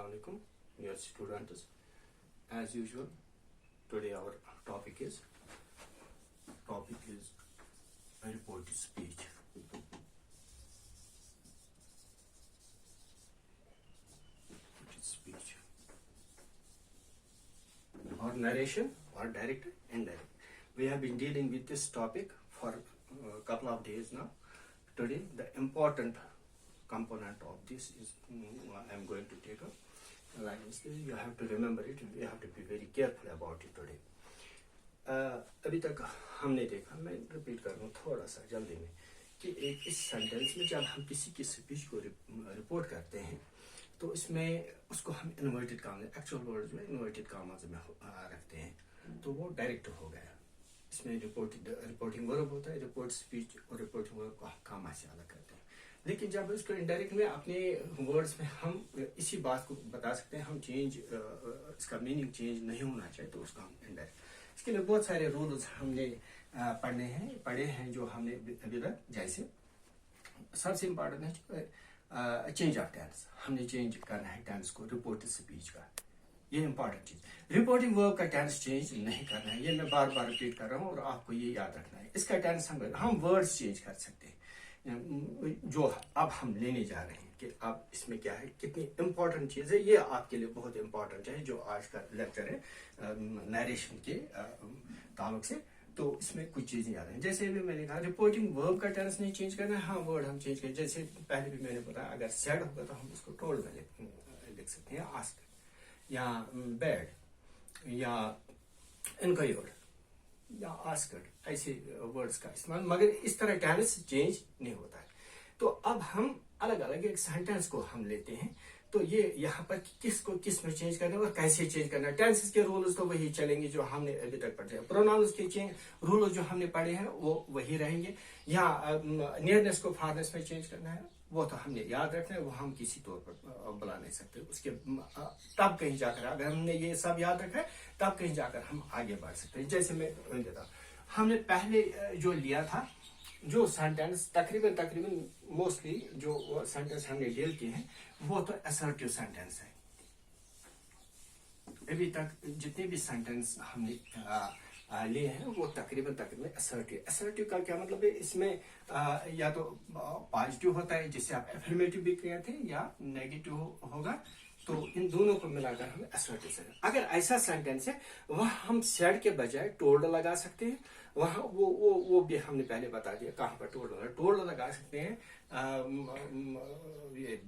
Assalamualaikum, dear students. As usual, today our topic is reported speech. Reported speech, or narration, or direct and indirect. We have been dealing with this topic for a couple of days now. Today, the important component of this is I am going to take up. Like this, you have to remember it. You have to be very careful about it today. अभी तक हमने देखा, मैं repeat कर रहा हूँ थोड़ा सा जल्दी में, कि एक इस सेंटेंस में जब हम किसी की स्पीच को रिपोर्ट करते हैं तो इसमें उसको हम इन्वर्टेड कामा, एक्चुअल वर्ड्स में इन्वर्टेड कामाज में रखते हैं, तो वो डायरेक्ट हो गया. इसमें रिपोर्टिंग वर्ब होता है, रिपोर्ट स्पीच और रिपोर्टिंग वर्ब को कामा से अलग करते हैं. लेकिन जब इसको इनडायरेक्ट में अपने वर्ड्स में हम इसी बात को बता सकते हैं, हम चेंज इसका मीनिंग चेंज नहीं होना चाहिए, तो उसका हम इनडायरेक्ट. इसके लिए बहुत सारे रूल्स हमने पढ़े हैं जो हमने अभी तक. जैसे सबसे इम्पोर्टेंट है चेंज ऑफ टेंस. हमने चेंज करना है टेंस को रिपोर्टेड स्पीच का, ये इंपॉर्टेंट चीज. रिपोर्टिंग वर्ब का टेंस चेंज नहीं करना है, ये मैं बार बार रिपीट कर रहा हूँ और आपको ये याद रखना है. इसका टेंस हम वर्ड्स चेंज कर सकते हैं, जो अब हम लेने जा रहे हैं कि अब इसमें क्या है, कितनी इंपॉर्टेंट चीज है. ये आपके लिए बहुत इंपॉर्टेंट है जो आज का लेक्चर है नरेशन के ताल्लुक से. तो इसमें कुछ चीजें याद हैं. जैसे भी मैंने कहा रिपोर्टिंग वर्ब का टेंस नहीं चेंज करना है, हाँ वर्ड हम चेंज करें. जैसे पहले भी मैंने बताया, अगर सैड होगा तो हम उसको टोल्ड में लिख सकते हैं, आस्क या बैड या इनक्वायर्ड या आस्कड, ऐसे वर्ड्स का इस्तेमाल. मगर इस तरह टेंस चेंज नहीं होता है. तो अब हम अलग अलग एक सेंटेंस को हम लेते हैं, तो ये यहाँ पर किसको किस में चेंज करना है और कैसे चेंज करना है. टेंसेस के रूल्स तो वही चलेंगे जो हमने अभी तक पढ़े हैं. प्रोनाउंस के रूल्स जो हमने पढ़े हैं वो वही रहेंगे. यहाँ नियरनेस को फारनेस में चेंज करना है, वो तो हमने याद रखना है, वो हम किसी तौर पर बुला नहीं सकते. उसके तब कहीं जाकर अगर हमने ये सब याद रखा है तब कहीं जाकर हम आगे बढ़ सकते हैं. जैसे मैं देता हूँ, हमने पहले जो लिया था, जो सेंटेंस तकरीबन मोस्टली जो सेंटेंस हमने डील किए हैं वो तो असर्टिव सेंटेंस है. अभी तक जितने भी सेंटेंस हमने लिए हैं वो तकरीबन असर्टिव का क्या मतलब है. इसमें या तो पॉजिटिव होता है जिससे आप एफर्मेटिव भी कहते हैं, या नेगेटिव होगा. तो इन दोनों को मिलाकर हम असर्टिव सेंटेंस. अगर ऐसा सेंटेंस है वहां हम सेड के बजाय टोल्ड लगा सकते हैं. वहां वो भी हमने पहले बता दिया कहां पर टोल्ड लगा सकते हैं.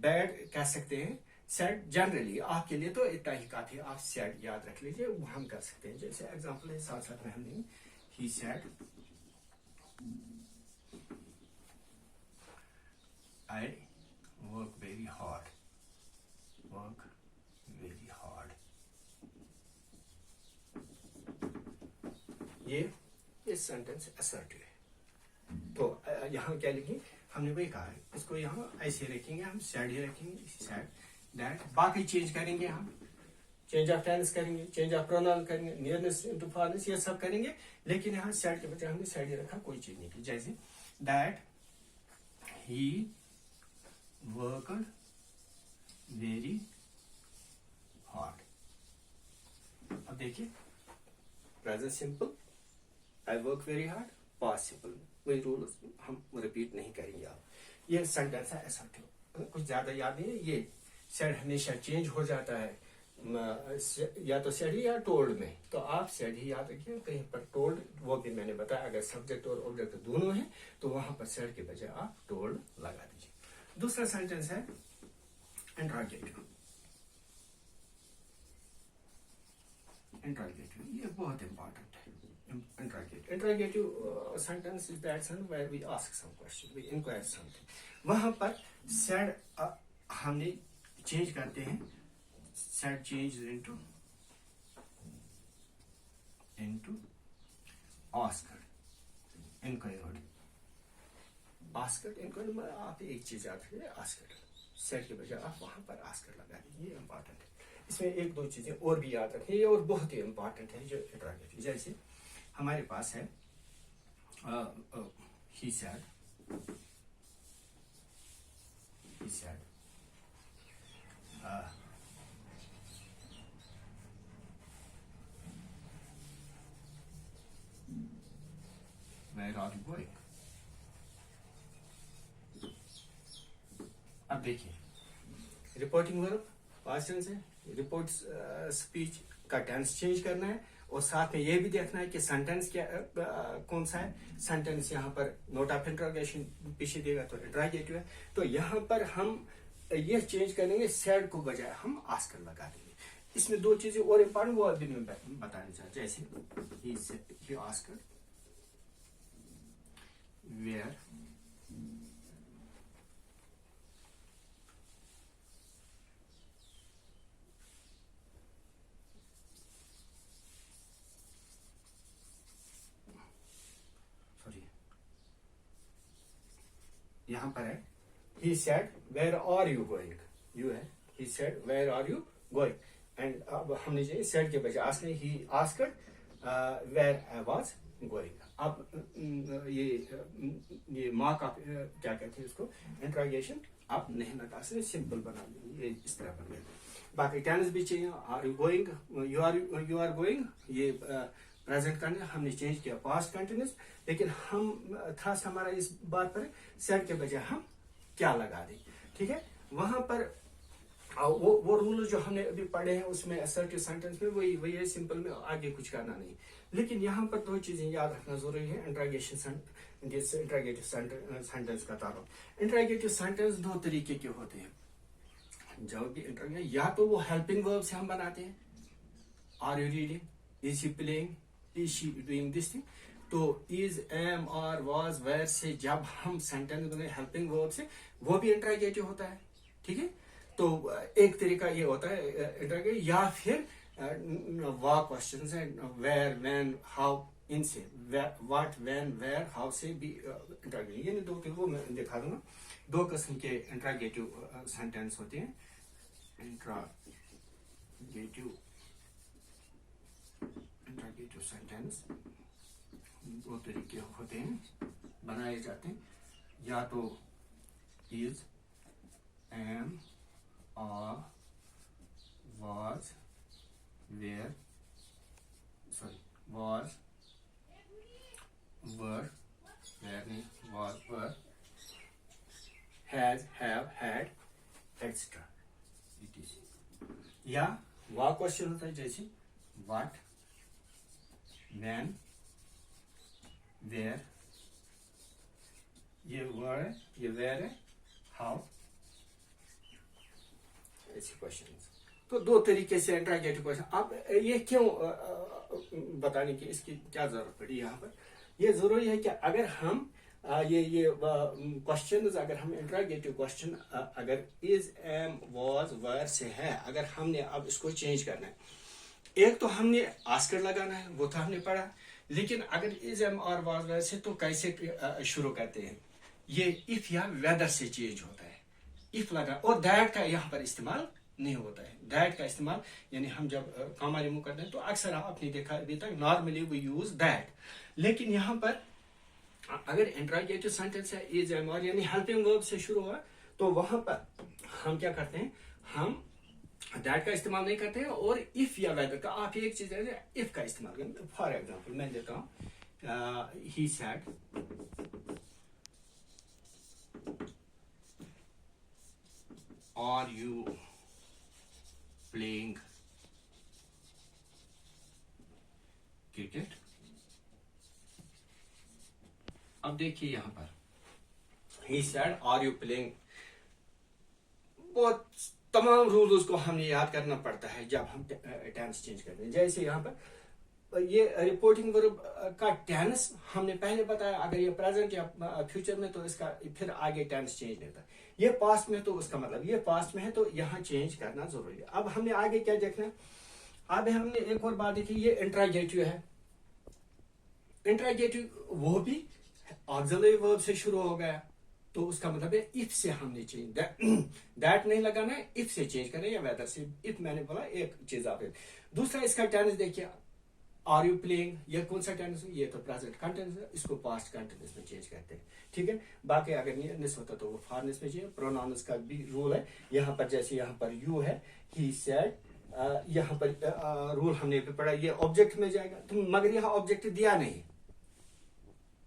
बैड कह सकते हैं. सेड जनरली आपके लिए तो इतना ही काफी, आप सेड याद रख लीजिए, वो हम कर सकते हैं. जैसे एग्जांपल है, साथ साथ में हमने he said I work very hard. ये सेंटेंस असर्टिव है. तो यहाँ क्या लिखेंगे, हमने वही कहा है, इसको यहाँ ऐसे रखेंगे, हम सैड ही रखेंगे, सैड दैट. बाकी चेंज करेंगे, हम चेंज ऑफ टेंस करेंगे, चेंज ऑफ प्रोनाउन करेंगे, नियरनेस टू फारनेस, ये सब करेंगे. लेकिन यहाँ सैड के बजाय हमने सैड ही रखा, कोई चीज नहीं की. जैसे that he worked very hard. अब देखिए, present simple, I work very hard, past simple, वही रूल हम रिपीट नहीं करेंगे. आप ये सेंटेंस है असर्टिव, कुछ ज्यादा याद नहीं है. ये सेड हमेशा चेंज हो जाता है, या तो सेड ही या टोल्ड में. तो आप सेड ही याद रखिए, कहीं पर टोल्ड, वो भी मैंने बताया अगर सब्जेक्ट और ऑब्जेक्ट दोनों है तो वहां पर सेड के बजाय आप टोल्ड लगा दीजिए. दूसरा सेंटेंस है इंट्रोगेटिव. ये बहुत इंपॉर्टेंट है. Interrogative sentence is that sentence where we ask some question, we inquire something. वहां पर said हमने चेंज करते हैं, said changes into asked, inquired. आप एक चीज याद रखिए, asked said के बजाय आप वहां पर asked लगा दीजिए. ये इंपॉर्टेंट है. इसमें एक दो चीजें और भी याद रखिए और बहुत ही इंपॉर्टेंट है जो इंट्रोगेटिव. जैसे हमारे पास है he said अब देखिए, रिपोर्टिंग वर्ब पास्ट टेंस है, रिपोर्ट स्पीच का टेंस चेंज करना है, और साथ में ये भी देखना है कि सेंटेंस क्या कौन सा है। सेंटेंस यहाँ पर नोट ऑफ इंट्रोगेशन पीछे देगा तो इंट्रोगेटिव है, तो यहाँ पर हम ये चेंज करेंगे, सेड को बजाय हम आस्कर लगा देंगे। इसमें दो चीजें और इम्पोर्टेंट वो अभी मैं बताने चाहता, जैसे he asked where सॉरी यहाँ पर है he said where are you going, you है he said where are you going, and अब हमने जो said के बजाय asked he asked where I was going। अब ये मार्क आप क्या कहते हैं इसको, इंट्रोगेशन आप नहीं लगा सकते, सिंपल बना देंगे, ये इस तरह बन गया। बाकी टेंस भी चाहिए, are you going, you are going, ये प्रेजेंट करने हमने चेंज किया पास्ट कंटिन्यूस, लेकिन हम खास हमारा इस बात पर सेड के बजाय हम क्या लगा दें, ठीक है। वहां पर वो रूल जो हमने अभी पढ़े हैं उसमें असर्टिव सेंटेंस में वही है, सिंपल में आगे कुछ करना नहीं। लेकिन यहाँ पर दो चीजें याद रखना जरूरी है इंट्रोगेशन इंट्रोगेटिव सेंटेंस का ताल्लुक। इंट्रोगेटिव सेंटेंस दो तरीके के होते हैं, जब भी इंट्रोगेटिव या तो वो हेल्पिंग वर्ब से हम बनाते हैं, are you reading, is he playing, is she doing this thing, तो इज एम और वाज वेयर से जब हम सेंटेंस बनाए हेल्पिंग वर्ब से, वो भी इंट्रोगेटिव होता है, ठीक है। तो एक तरीका ये होता है इंट्रोगेटिव, या फिर वाह क्वेश्चन है, वेयर व्हेन हाउ, इनसे व्हाट व्हेन वेयर हाउ से भी इंट्रोगेटिव, ये दो वो मैं दिखा दूंगा। दो किस्म के इंट्रोगेटिव सेंटेंस होते हैं, इंट्रोगेटिव सेंटेंस दो तरीके होते हैं, बनाए जाते हैं, या तो is, am, are, was, where, sorry, was, were, where नहीं, was, were, has, have, had, etc. etc. या वह क्वेश्चन होता है जैसे what, when, where, ये were है, ये where है, how, ऐसे क्वेश्चन। तो दो तरीके से इंट्रोगेटिव क्वेश्चन। अब ये क्यों बताने की इसकी क्या जरूरत पड़ी यहाँ पर, ये जरूरी है कि अगर हम ये क्वेश्चन अगर हम इंट्रोगेटिव क्वेश्चन अगर इज, एम, वाज, वेयर से है, अगर हमने अब इसको चेंज करना है, एक तो हमने आस्कर लगाना है, वो तो हमने पढ़ा, लेकिन अगर इज, एम और वाज, वेयर से तो कैसे शुरू करते हैं, ये इफ या वेदर से चेंज होता है, इफ लगा, और दैट का यहाँ पर इस्तेमाल नहीं होता है। दैट का इस्तेमाल यानी हम जब कॉमा रिमूव करते हैं तो अक्सर आपने देखा अभी तक नॉर्मली वी यूज दैट, लेकिन यहाँ पर अगर इंट्रोगेटिव सेंटेंस है इज, एम, और यानी हेल्पिंग वर्ब से शुरू हुआ, तो वहां पर हम क्या करते हैं, हम दैट का इस्तेमाल नहीं करते हैं, और इफ या वेदर का आप एक चीज है इफ का इस्तेमाल करें। फॉर एग्जाम्पल मैं देता हूँ, he said are you playing cricket. अब देखिए यहां पर he said are you playing, बहुत तमाम रूल्स को हमें याद करना पड़ता है जब हम टेंस चेंज करते हैं। जैसे यहाँ पर ये रिपोर्टिंग वर्ब का टेंस हमने पहले बताया, अगर ये प्रेजेंट या फ्यूचर में तो इसका फिर आगे टेंस चेंज नहीं होता, ये पास्ट में तो उसका मतलब ये पास्ट में है तो यहाँ चेंज करना जरूरी है। अब हमने आगे क्या देखना है, अब हमने एक और बात देखी, ये इंट्रोगेटिव है, इंट्रोगेटिव वो भी ऑक्सिलरी वर्ब से शुरू हो गया, तो उसका मतलब है इफ से हमने चेंज, दैट नहीं लगाना है, इफ से चेंज करना है, या वेदर से। इफ मैंने बोला एक चीज आप, दूसरा इसका टेंस देखिए, आर यू प्लेइंग, ये कौन सा टेंस है, ये तो प्रेजेंट कंटिन्यूस है, इसको पास्ट कंटिन्यूस में चेंज करते हैं, ठीक है। बाकी अगर नियरनेस होता तो वो फॉरनेस में चाहिए। प्रोनाउंस का भी रूल है यहाँ पर, जैसे यहाँ पर यू है, ही सेड, यहाँ पर रूल हमने भी पढ़ा, ये ऑब्जेक्ट में जाएगा, तो मगर यहाँ ऑब्जेक्ट दिया नहीं,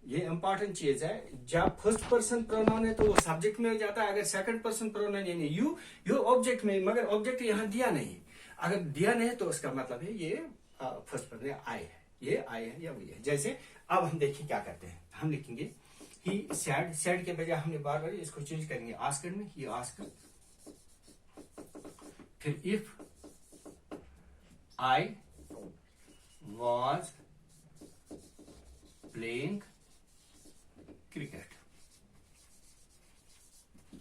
ये इंपॉर्टेंट चीज है। जब फर्स्ट पर्सन प्रोनाउन है तो वो सब्जेक्ट में जाता है, अगर सेकंड पर्सन प्रोनाउन यानी यू ऑब्जेक्ट में, मगर ऑब्जेक्ट यहाँ दिया नहीं। अगर दिया नहीं तो उसका मतलब है ये फर्स्ट पर्सन आई है, ये आई है या वही है। जैसे अब हम देखिए क्या करते हैं, हम लिखेंगे ही सैड, सैड के बजाय हमने बार बार इसको चेंज करेंगे आस्कर में, ही आस्कर, फिर if I was playing cricket.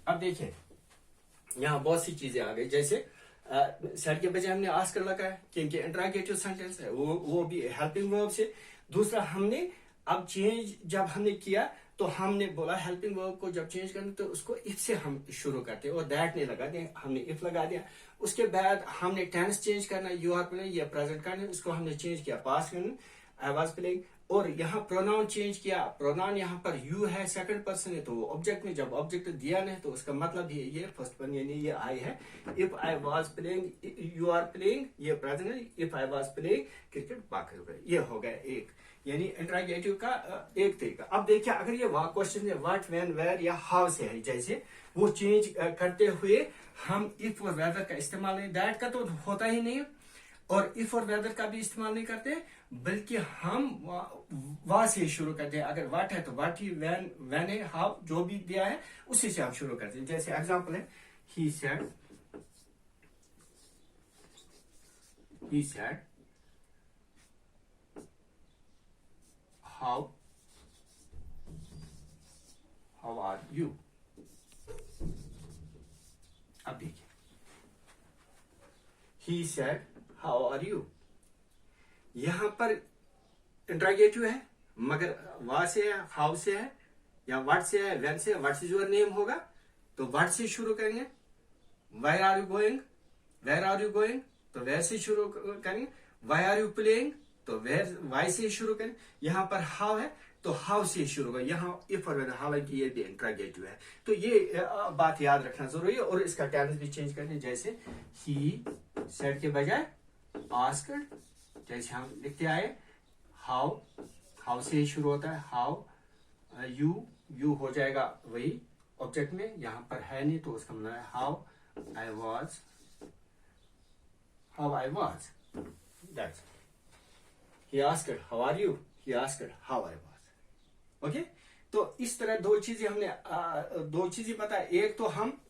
अब देखिए यहां बहुत सी चीजें आ गई, जैसे सेट के बजाय हमने आस्कर लगा है क्योंकि इंटरोगेटिव सेंटेंस है, वो भी हेल्पिंग वर्ब से। दूसरा हमने अब चेंज जब हमने किया तो हमने बोला हेल्पिंग वर्ब को जब चेंज करना तो उसको इफ से हम शुरू करते हैं, और दैट नहीं लगा दिया, हमने इफ लगा दिया। उसके बाद हमने टेंस चेंज करना, यू आर प्लेइंग या प्रेजेंट करना, उसको हमने चेंज किया पास्ट करना, आई वाज प्लेइंग। और यहाँ प्रोनाउन चेंज किया, प्रोनाउन यहाँ पर यू है, सेकंड पर्सन है, तो वो ऑब्जेक्ट में, जब ऑब्जेक्ट दिया नहीं तो उसका मतलब ये फर्स्ट पर्सन यानी ये आई है। If I was playing, you are playing, ये प्रेजेंट है, if I was playing cricket, बाकी हो गए। ये हो गया एक, यानी इंटरोगेटिव का एक तरीका। अब देखिए अगर ये क्वेश्चन है व्हाट, व्हेन, वेयर या हाउ से है, जैसे वो चेंज करते हुए हम इफ और वेदर का इस्तेमाल नहीं, दैट का तो होता ही नहीं, और इफ और वेदर का भी इस्तेमाल नहीं करते, बल्कि हम वहां से शुरू करते हैं। अगर व्हाट है तो व्हाट ही, व्हेन है, हाउ जो भी दिया है उसी से हम शुरू करते हैं। जैसे एग्जांपल है he said how are you. अब देखिए he said how are you, यहां पर इंटरोगेटिव है, मगर वहां से है, हाउ से है, या व्हाट से है, व्हेन से, व्हाट इज योर नेम होगा तो व्हाट से शुरू करेंगे। Why are you going, where are you going तो वेयर से शुरू करेंगे। वाई आर यू प्लेइंग तो वेयर, वाई से शुरू करें। यहां पर हाउ है तो हाउ से शुरू करें, यहाँ इफ और वेदर, हालांकि ये भी इंटरोगेटिव है। तो ये बात याद रखना जरूरी है, और इसका टेंस भी चेंज करने, जैसे ही सेड के बजाय आस्क्ड, जैसे हम लिखते आए हाउ से ही शुरू होता है, हाउ यू हो जाएगा वही ऑब्जेक्ट में, यहां पर है नहीं तो उसका मतलब है how I was, that's. He asked how are you, he asked how I was. Okay, तो इस तरह दो चीजें हमने दो चीजें पता है। एक तो हम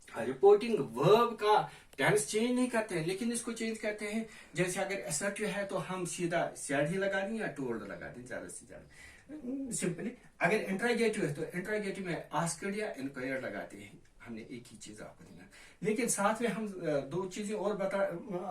रिपोर्टिंग वर्ब का टेंस चेंज नहीं करते हैं, लेकिन इसको चेंज करते हैं। जैसे अगर असर्टिव है तो हम सीधा सैड ही लगा दें या टोल्ड लगा दें, ज्यादा से ज्यादा सिंपली। अगर इंटरोगेटिव है तो इंटरोगेटिव में आस्क्ड या इंक्वायर्ड लगाते हैं, हमने एक ही चीज आपको देना। लेकिन साथ में हम दो चीजें और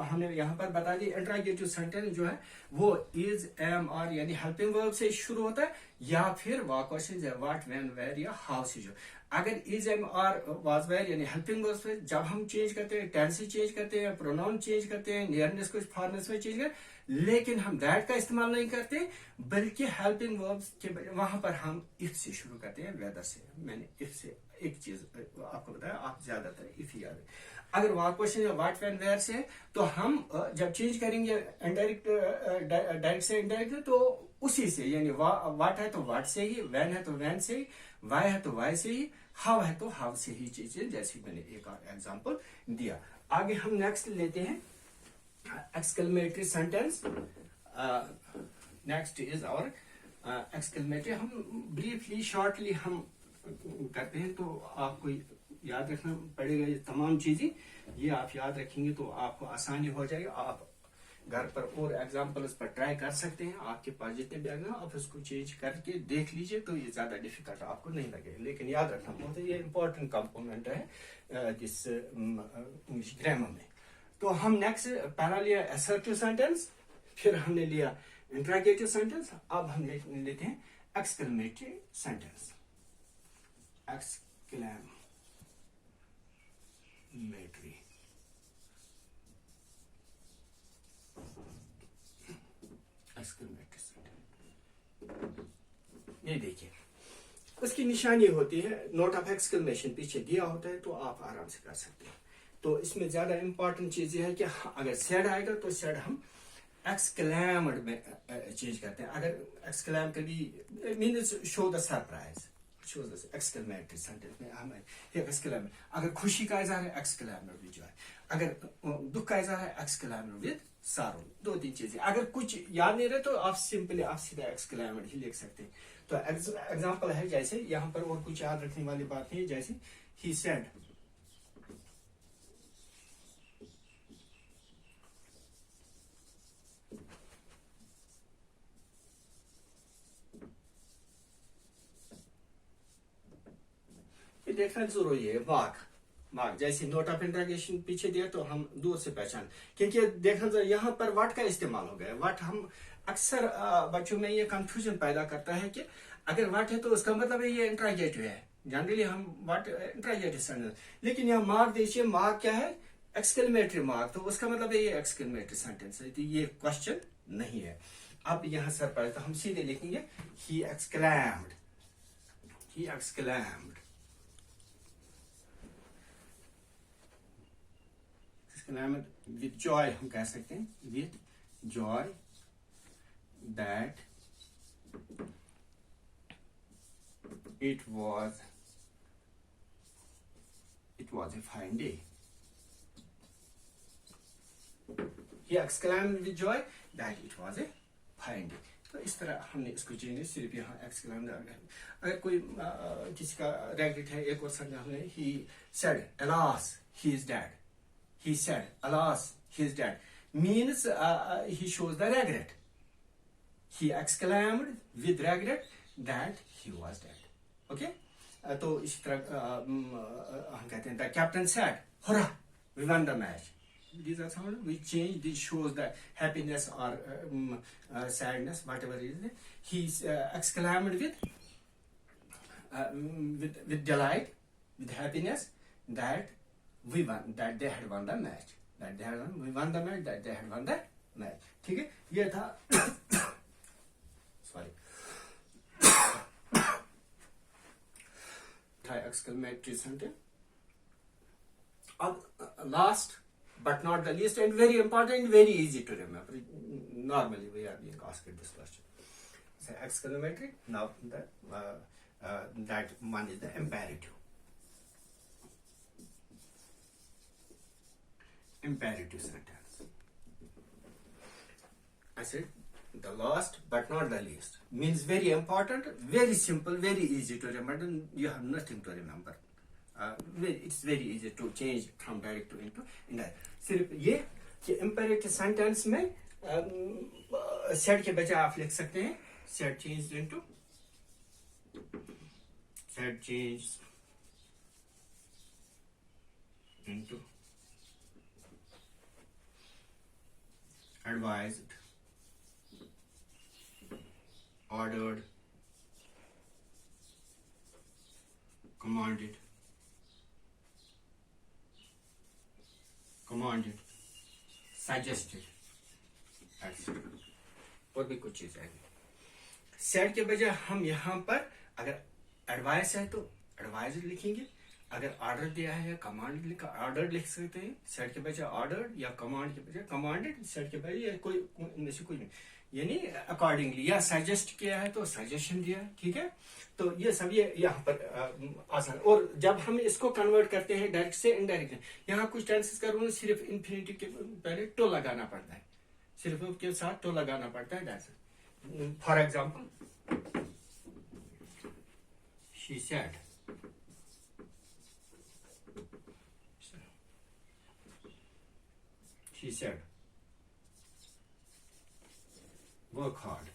हमने यहाँ पर बता दी। इंटरोगेटिव सेंटेंस जो है वो इज, एम, आर यानी हेल्पिंग वर्ब से शुरू होता है, या फिर क्वेश्चन है व्हाट, व्हेन, वेयर या हाउ से जो। अगर is, am, are, was, were यानी हेल्पिंग वर्ब्स में जब हम चेंज करते हैं, टेंस चेंज करते हैं, प्रोनाउन चेंज करते हैं, नियरनेस को फारनेस में चेंज करते, लेकिन हम दैट का इस्तेमाल नहीं करते, बल्कि हेल्पिंग वर्ब्स के वहां पर हम इफ से शुरू करते हैं, वेदर से। मैंने इफ से एक चीज आपको बताया, आप ज्यादातर इफ ही याद है। अगर वहां क्वेश्चन है व्हाट, व्हेन, वेयर से तो हम जब चेंज करेंगे इनडायरेक्ट, डायरेक्ट से इनडायरेक्ट, तो उसी से, यानी व्हाट है तो व्हाट से ही, व्हेन है तो व्हेन से ही, वाई है तो वाई से ही, हाउ है तो हाउ से ही चीजें, जैसे मैंने एक और एग्जांपल दिया। आगे हम नेक्स्ट लेते हैं exclamatory sentence. Next is our exclamatory. हम ब्रीफली शॉर्टली हम करते हैं, तो आपको याद रखना पड़ेगा ये तमाम चीजें। ये आप याद रखेंगे तो आपको आसानी हो जाएगी। आप घर पर और एग्जाम्पल्स पर ट्राई कर सकते हैं। आपके पास जितने भी एग्जाम आप उसको चेंज करके देख लीजिए, तो ये ज्यादा डिफिकल्ट आपको नहीं लगेगा। लेकिन याद रखना बहुत ये इंपॉर्टेंट कंपोनेंट है जिस इंग्लिश ग्रामर में। तो हम नेक्स्ट पहला लिया असर्टिव सेंटेंस, फिर हमने लिया इंटरोगेटिव सेंटेंस, अब हम लेते हैं एक्सक्लेमेटरी सेंटेंस। एक्सक्लेमेटरी ये देखिए, उसकी निशानी होती है, नोट ऑफ एक्सक्लेमेशन पीछे दिया होता है, तो आप आराम से कर सकते हैं। तो इसमें ज्यादा इंपॉर्टेंट चीज ये है कि अगर सेड आएगा तो सेड हम एक्सक्लैम्ड में चेंज करते हैं. अगर एक्सक्लैम कभी means show the surprise, show the exclamatory sentence में हम एक्सक्लैम. अगर खुशी का इजहार है एक्सक्लैम्ड विद जॉय. अगर दुख का इजहार है एक्सक्लैम्ड विद सारो. दो तीन चीजें. अगर कुछ याद नहीं रहे तो आप सिंपली आप सीधा एक्सक्लैम्ड ही लिख सकते हैं. तो एग्जांपल है जैसे यहाँ पर, और कुछ याद रखने वाली बात नहीं. जैसे ही सेड, ये देखना जरूरी है. वाक, वाक जैसे नोट ऑफ इंट्रोगेशन पीछे दिया तो हम दूर से पहचान, क्योंकि देखना जरूरी. यहाँ पर वाट का इस्तेमाल हो गया. वाट हम अक्सर बच्चों में ये कंफ्यूजन पैदा करता है कि अगर वाट है तो उसका मतलब है ये इंट्रोगेटिव है. जनरली हम वाट इंट्रोगेटिव सेंटेंस, लेकिन यहाँ मार्क देखिए. मार्क क्या है? Exclamatory mark. तो उसका मतलब है ये एक्सक्लेमेटरी सेंटेंस है, तो ये क्वेश्चन नहीं है. अब यहाँ सर पर तो हम सीधे लिखेंगे ही एक्सक्लैम्ड, ही एक्सक्लैम्ड. विथ जॉय हम कह सकते हैं, with Joy that it was a fine day. He exclaimed with joy that it was a fine day. तो इस तरह हमने इसको चेंज सिर्फ यहाँ exclaimed आ गया. अगर कोई किसी का रेग्रेट है, एक और समझा हमने. he said alas he is dead. He said alas he is dead means he shows the regret. He exclaimed with regret that he was dead. Okay. तो इसी तरह हम कहते हैं the captain said hurrah we won the match. These are some we change. This shows the happiness or sadness, whatever it is. He exclaimed with delight, with happiness that we won, that they had won the match, that they had won, we won the match, that they had won the match. ठीक है, ये था. Sorry, exclamatory sentence. Last but not the least, and very important, very easy to remember. Normally we are being asked this question. So exclamatory. Now that one is the imperative. Imperative sentence. I said the last but not the least means very important, very simple, very easy to remember. You have nothing to remember. It's very easy to change from direct to into indirect. सिर्फ ये कि imperative sentence में said के बजाय आप लिख सकते हैं said changed into, said changed into, advised, ordered, commanded, suggested, etc. और भी कुछ चीज आएगी. सेड के बजाय हम यहाँ पर अगर एडवाइस है तो एडवाइज लिखेंगे. अगर ऑर्डर दिया है या कमांड लिखा, ऑर्डर लिख सकते हैं. सेड के बजाय ऑर्डर या कमांड के बजाय कमांडेड. सेड के बजाय कोई इनमें से कोई नहीं, यानी अकॉर्डिंगली. या सजेस्ट किया है तो सजेशन दिया. ठीक है, तो ये सब ये यहाँ पर आसान. और जब हम इसको कन्वर्ट करते हैं डायरेक्ट से इनडायरेक्ट, यहाँ कुछ टेंसेस का रूल सिर्फ इन्फिनिटी के पहले टो लगाना पड़ता है, सिर्फ उसके साथ टो लगाना पड़ता है. For example, she said, she said work hard.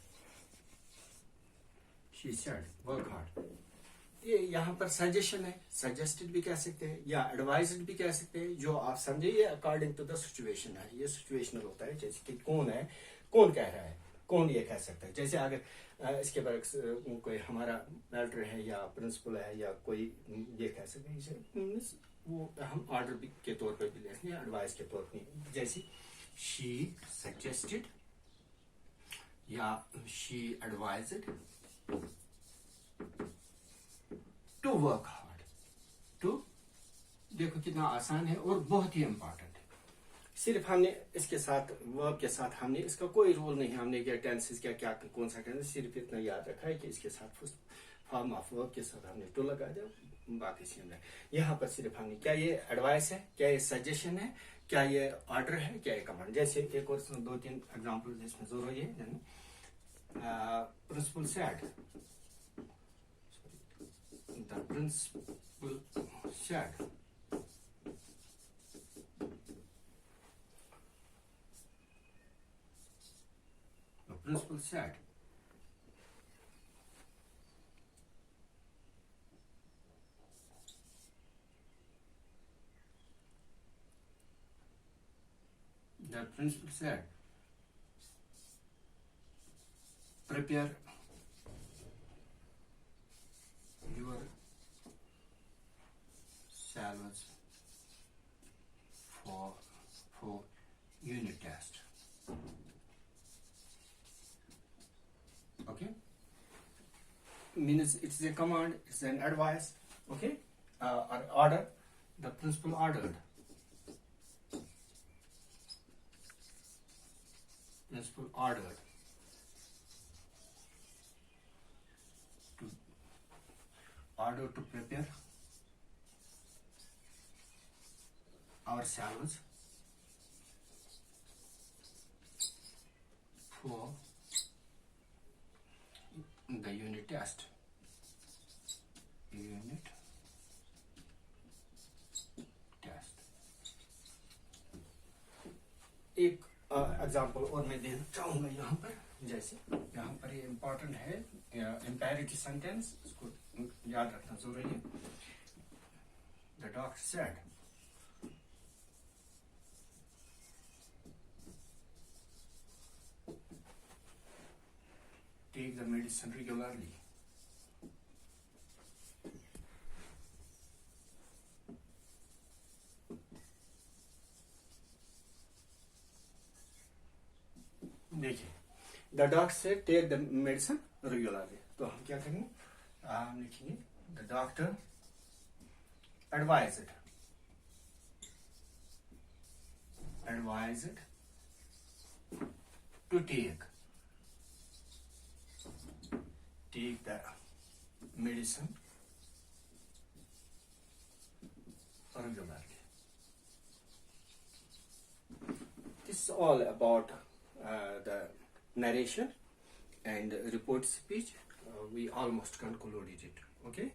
She said work hard. ये यहाँ पर सजेशन है, सजेस्टेड भी कह सकते हैं या एडवाइज्ड भी कह सकते हैं, जो आप समझे. ये अकॉर्डिंग टू द सिचुएशन है, ये सिचुएशनल होता है. जैसे कि कौन है, कौन कह रहा है, कौन ये कह सकता है. जैसे अगर इसके बाद कोई हमारा मेल्टर है या प्रिंसिपल है या कोई ये कह सकते हैं, वो हम ऑर्डर के तौर पर भी लेते हैं, एडवाइस के तौर पर. जैसे शी सजेस्टेड या she advised to work hard. टू देखो कितना आसान है और बहुत ही इंपॉर्टेंट है. सिर्फ हमने इसके साथ वर्ब के साथ हमने इसका कोई रूल नहीं, हमने क्या टेंसेस क्या क्या कौन सा टेंस, सिर्फ इतना याद रखा है कि इसके साथ फॉर्म ऑफ वर्ब के साथ हमने टू लगा दिया, बाकी सेम है। यहाँ पर सिर्फ हमने क्या ये एडवाइस है, क्या ये सजेशन है, क्या ये ऑर्डर है, क्या ये कमांड। जैसे एक और 2-3 एग्जाम्पल जिसमें जरूरी है। Principal said, the principal said, principal said, the principal said, prepare your syllabus for unit test. Okay, means it's a command, it's an advice. Okay, or order. The principal ordered. Principal ordered to prepare ourselves for the unit test. Unit test. एक example और मैं देना चाहूंगा यहाँ पर। जैसे यहाँ पर ये इम्पोर्टेंट है इम्पेरेटिव सेंटेंस, इसको याद रखना जरूरी है। The doctor said, take the medicine regularly. देखिए, the doctor said take the medicine regularly, तो हम क्या करेंगे, हम लिखेंगे the doctor advised to take the medicine regularly. This is all about the narration and report speech. We almost concluded it. Okay.